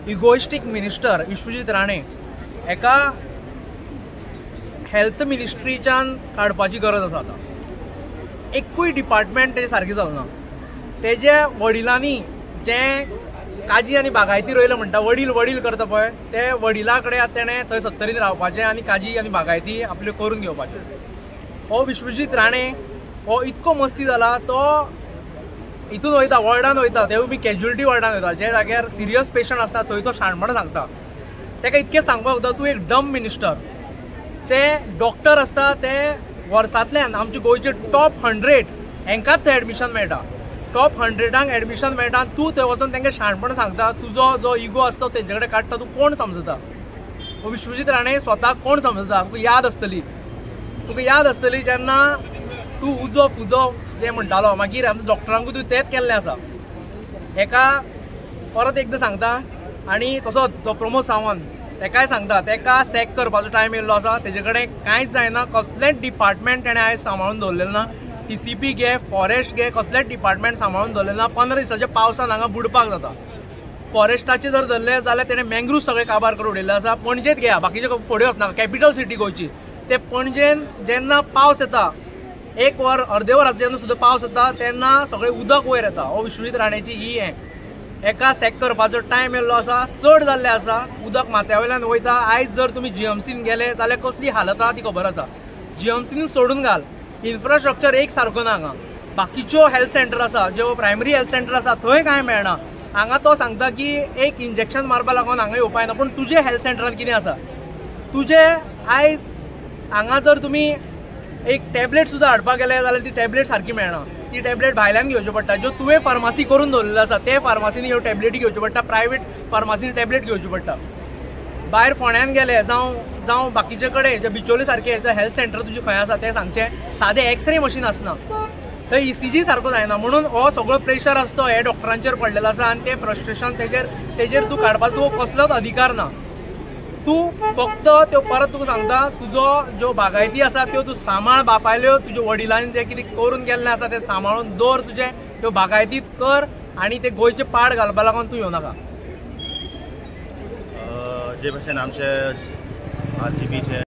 इगोइस्टीक minister Vishwajeet Rane एका health मिनिस्ट्रीच्यान काडपाची गरज आसा। आतां एकूय डिपार्टमेंट तेजे सारकें चलना। तेजे वडिलांनी जे काजी आनी बागायती रोयले म्हणटा, वडील वडील करता पळय, ते वडिला कडेन आतां तेणें थंय 70 रावपाचें आनी काजी आनी बागायती आपल्यो करून घेवपाच्यो। हो विश्वजीत राणे हो इतको मस्ती जाला, तो हितून वयता, वॉर्डान वयता, तेवूय बी कॅज्युअलिटी वॉर्डान वयता, जे जाग्यार सिरियस पेशंट आसता थंय तो शाणपणां सांगता। तेका इतकें सांगपाक वता, तूं एक डम मिनिस्टर। ते डॉक्टर आसता ते वर्सांतल्यान आमचे गोंयचे टॉप 100 हांकांच थंय एडमिशन मेळटा, टॉप 100 एडमिशन मेळटा। तूं थंय वचून तांकां शाणपण सांगता, तुजो जो इगो आसता तेजे कडेन काडटा, तूं कोण समजता? विश्वजीत राणे स्वता कोण समजता? तुका याद आसतली जेन्ना तूं उजो फुजो जे म्हणटालो, मागीर आमच्या डॉक्टरांकूय तूं तेंच केल्लें आसा। हेका परत एकदां सांगता, आनी तसोच जो प्रमोद सावंत तेकाय सांगता, तेका सॅक करपाचो टायम येयल्लो आसा। तेजे कडेन कांयच जायना, कसलेंच डिपार्टमेंट तेणें आयज सांबाळून दवरलेलें ना। TCP घे, फॉरेस्ट घे, कसलेंच डिपार्टमेंट सांबाळून दवरलेलें ना। 15 दिसाच्या पावसान हांगा बुडपाक जाता। फॉरेस्टाचे जर धरले जाल्यार तेणें मँग्रुव्ज सगळे काबार करून उडयल्ले आसा। पणजेंत घे, बाकीचे फुडें वचना, कॅपिटल सिटी गोंयची। ते पणजेन जेन्ना पावस येता, 1 वर अर्दे वराचो जेन्ना सुद्दां पावस येता, तेन्ना सगळें उदक वयर येता। हो विश्वजीत राणेची ही एका सॅक करपाचो टायम येयल्लो आसा, चड जाल्लें आसा, उदक माथ्या वयल्यान वयता। आयज जर तुमी GMCन गेले जाल्यार कसली हालत आहा ती खबर आसा। GMCन सोडून घाल, इन्फ्रास्ट्रक्चर एक सारको ना हांगा। बाकीच्यो हेल्थ सेंटर आसा, ज्यो प्रायमरी हेल्थ सेंटर आसा, थंय कांय मेळना। हांगा तो सांगता की एक इंजेक्शन मारपा लागून हांगा येवपाक ना, पूण तुजे हेल्थ सेंटरान कितें आसा? तुजे आयज हांगा जर तुमी एक टॅबलेट सुद्दां हाडपाक गेले जाल्यार ती टॅबलेट सारकी मेळना। ती टॅबलेट भायल्यान घेवच्यो पडटा, ज्यो तुवें फार्मासी करून दवरलेल्यो आसा ते फार्मासीनी ह्यो टॅबलेटी घेवच्यो पडटा, प्रायवेट फार्मासीनी टॅबलेट घेवच्यो पडटा। भायर फोंड्यान गेले जावं बाकीचे कडेन जे बिचोले सारखे हेल्थ सेंटर तुजे खंय आसा ते सांगचे, सादे एक्सरे मशीन आसना, थंय ECG सारको जायना। म्हणून हो सगळो प्रेशर आसा तो हे डॉक्टरांचेर पडलेलो आसा, आनी ते फ्रस्ट्रेशन तेजेर तूं काडपाचो तुका कसलोच अधिकार ना। तूं फक्त त्यो परत तुका सांगता, तुजो ज्यो बागायती आसा त्यो तूं सांबाळ, बापायल्यो तुज्या वडिलांनी जे कितें करून गेल्लें आसा ते सांबाळून दवर, तुजे त्यो बागायतीत कर, आनी ते गोंयचे पाड घालपा लागून तूं येवनाका। जे भशेन आमचे RGBचे